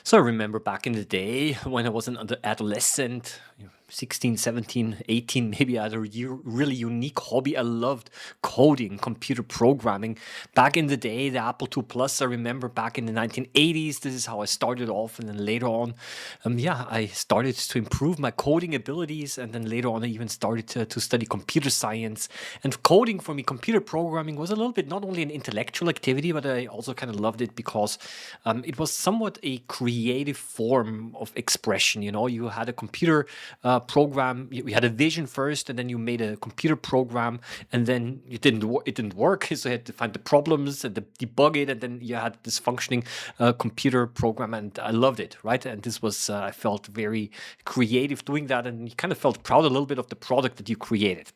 So I remember back in the day when I was an adolescent, 16, 17, 18, maybe I had a really unique hobby. I loved coding, computer programming. Back in the day, the Apple II Plus, I remember back in the 1980s, this is how I started off. And then later on, I started to improve my coding abilities. And then later on, I even started to study computer science. And coding for me, computer programming was a little bit not only an intellectual activity, but I also kind of loved it because it was somewhat a creative form of expression. You know, you had a computer program, you had a vision first, and then you made a computer program, and then it didn't work, so you had to find the problems and debug it, and then you had this functioning computer program, and I loved it, right? And this was I felt very creative doing that, and you kind of felt proud a little bit of the product that you created.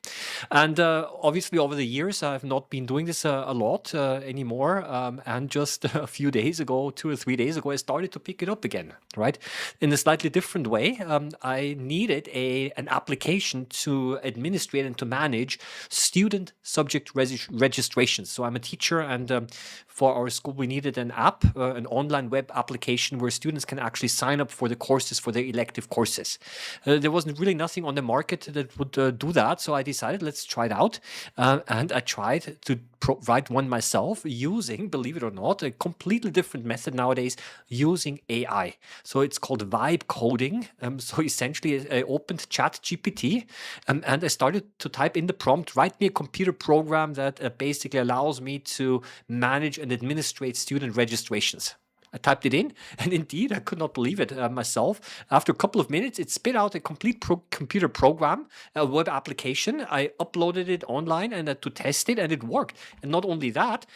And obviously, over the years, I've not been doing this a lot anymore. And just a few days ago, 2 or 3 days ago, I started to pick it up again, right? In a slightly different way. I needed an application to administrate and to manage student subject registrations. So I'm a teacher, and for our school, we needed an app, an online web application where students can actually sign up for the courses, for their elective courses. There wasn't really nothing on the market that would do that, so I decided let's try it out. And I tried to write one myself using, believe it or not, a completely different method nowadays using AI. So it's called vibe coding. So essentially, I opened ChatGPT, and I started to type in the prompt, write me a computer program that basically allows me to manage and administrate student registrations. I typed it in, and indeed, I could not believe it myself. After a couple of minutes, it spit out a complete computer program, a web application. I uploaded it online and to test it, and it worked. And not only that,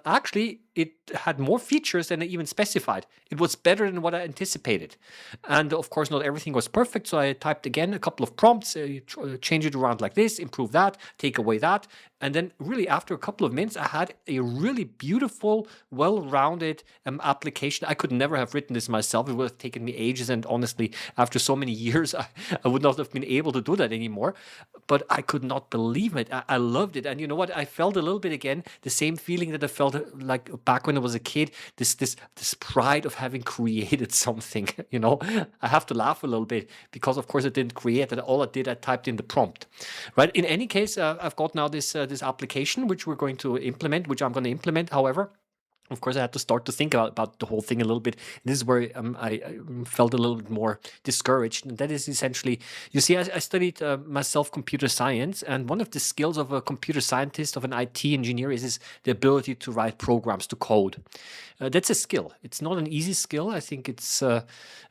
actually, it had more features than I even specified. It was better than what I anticipated. And of course, not everything was perfect. So I typed again a couple of prompts, change it around like this, improve that, take away that. And then, really, after a couple of minutes, I had a really beautiful, well rounded application. I could never have written this myself. It would have taken me ages. And honestly, after so many years, I would not have been able to do that anymore. But I could not believe it. I loved it. And you know what? I felt a little bit again the same feeling that I felt like back when I was a kid, this pride of having created something. I have to laugh a little bit because, of course, I didn't create it. All I did, I typed in the prompt, right? In any case, I've got now this application which we're going to implement, which I'm going to implement. However, of course, I had to start to think about the whole thing a little bit. This is where I felt a little bit more discouraged. And that is essentially, you see, I studied myself computer science. And one of the skills of a computer scientist, of an IT engineer, is the ability to write programs, to code. That's a skill. It's not an easy skill. I think it's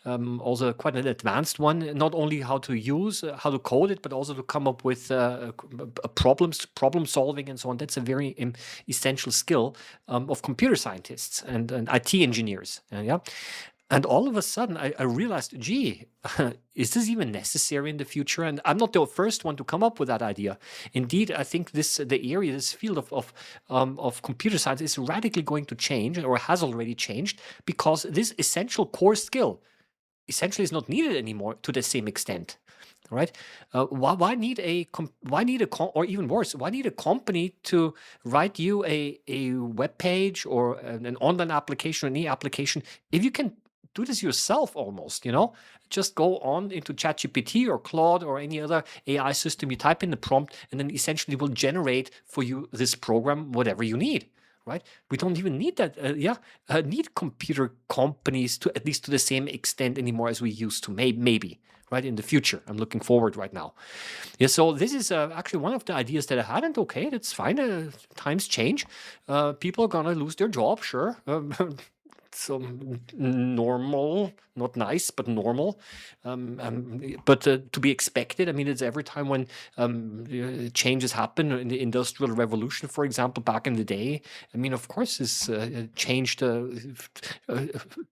also quite an advanced one. Not only how to use, how to code it, but also to come up with problem solving and so on. That's a very essential skill of computer scientists and IT engineers. Yeah. And all of a sudden, I realized, gee, is this even necessary in the future? And I'm not the first one to come up with that idea. Indeed, I think this field of computer science is radically going to change, or has already changed, because this essential core skill essentially is not needed anymore to the same extent. Right? Or even worse, why need a company to write you a web page or an online application or any application if you can do this yourself almost, Just go on into ChatGPT or Claude or any other AI system, you type in the prompt, and then essentially will generate for you this program, whatever you need. Right? We don't even need that. Need computer companies to at least to the same extent anymore as we used to. Maybe right in the future. I'm looking forward right now. Yeah. So this is actually one of the ideas that I had, and okay, that's fine. Times change. People are gonna lose their job, sure. So normal, not nice, but normal. But to be expected. I mean, it's every time when changes happen in the Industrial Revolution, for example, back in the day. I mean, of course, this changed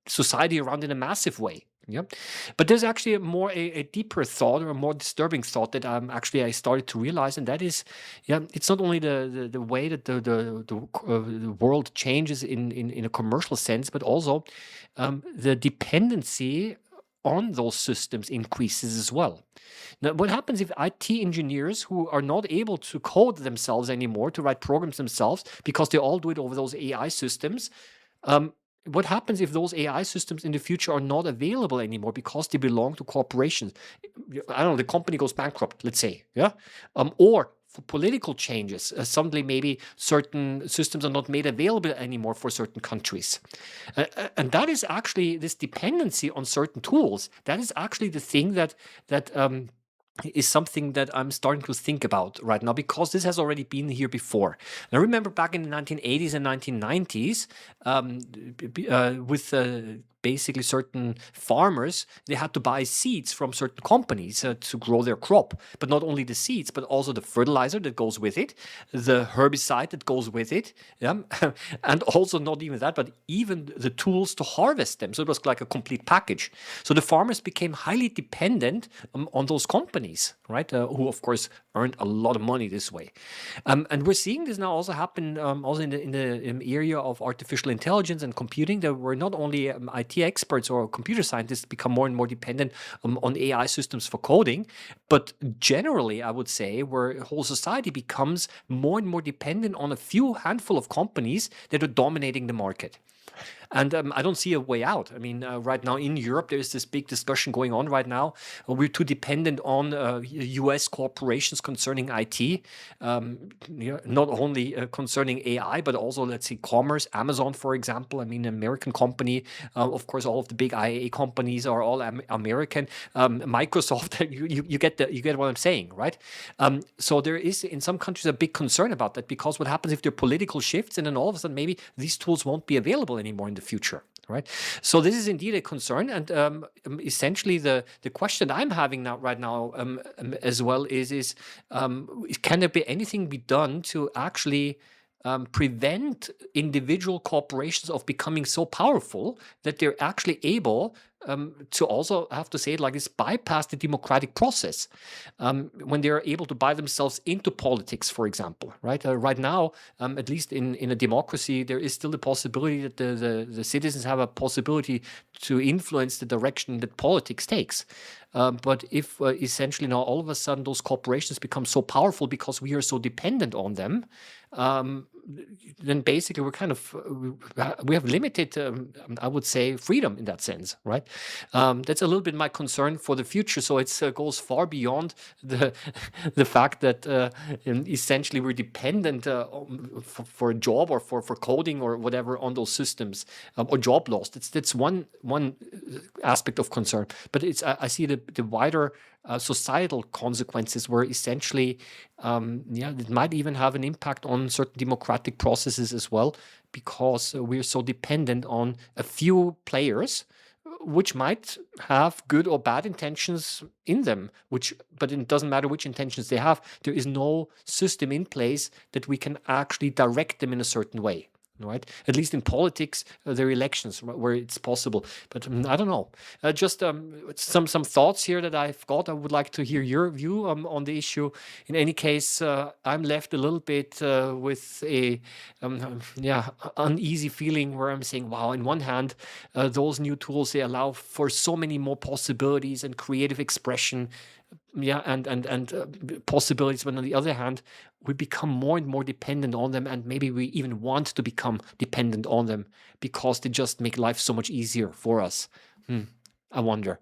society around in a massive way. Yeah, but there's actually a deeper thought, or a more disturbing thought that I started to realize, and that is, yeah, it's not only the way that the world changes in a commercial sense, but also the dependency on those systems increases as well. Now, what happens if IT engineers who are not able to code themselves anymore, to write programs themselves, because they all do it over those AI systems? what happens if those AI systems in the future are not available anymore because they belong to corporations? I don't know, the company goes bankrupt, let's say, yeah? Or for political changes, suddenly maybe certain systems are not made available anymore for certain countries. And that is actually this dependency on certain tools. That is actually the thing that is something that I'm starting to think about right now because this has already been here before. And I remember back in the 1980s and 1990s, with basically certain farmers, they had to buy seeds from certain companies to grow their crop. But not only the seeds, but also the fertilizer that goes with it, the herbicide that goes with it, yeah? And also not even that, but even the tools to harvest them. So it was like a complete package. So the farmers became highly dependent on those companies, right? Who of course earned a lot of money this way. And we're seeing this now also happen also in the area of artificial intelligence and computing. There were not only IT experts or computer scientists become more and more dependent on AI systems for coding, but generally, I would say, where whole society becomes more and more dependent on a few handful of companies that are dominating the market. And I don't see a way out. I mean, right now in Europe, there's this big discussion going on right now. We're too dependent on US corporations concerning IT, yeah, not only concerning AI, but also, let's say, commerce. Amazon, for example, I mean, an American company. Of course, all of the big IA companies are all American. Microsoft, you get what I'm saying, right? So there is in some countries a big concern about that because what happens if there are political shifts and then all of a sudden maybe these tools won't be available anymore in the future, right? So this is indeed a concern, and essentially the question I'm having now right now as well is can there be anything be done to actually prevent individual corporations of becoming so powerful that they're actually able to also have to say it like this, bypass the democratic process when they're able to buy themselves into politics, for example, right? Right now, at least in a democracy, there is still the possibility that the citizens have a possibility to influence the direction that politics takes. But if essentially now all of a sudden those corporations become so powerful because we are so dependent on them, then basically we're kind of we have limited, I would say, freedom in that sense, right? That's a little bit my concern for the future. So it goes far beyond the the fact that essentially we're dependent for a job or for coding or whatever on those systems or job loss. That's one aspect of concern, but I see the wider societal consequences where essentially, yeah, it might even have an impact on certain democratic processes as well, because we're so dependent on a few players, which might have good or bad intentions in them. But it doesn't matter which intentions they have. There is no system in place that we can actually direct them in a certain way. Right, at least in politics, there are elections where it's possible. But I don't know. Just some thoughts here that I've got. I would like to hear your view on the issue. In any case, I'm left a little bit with a yeah, uneasy feeling where I'm saying, wow. On one hand, those new tools, they allow for so many more possibilities and creative expression, yeah, and possibilities. But on the other hand, we become more and more dependent on them, and maybe we even want to become dependent on them because they just make life so much easier for us. I wonder.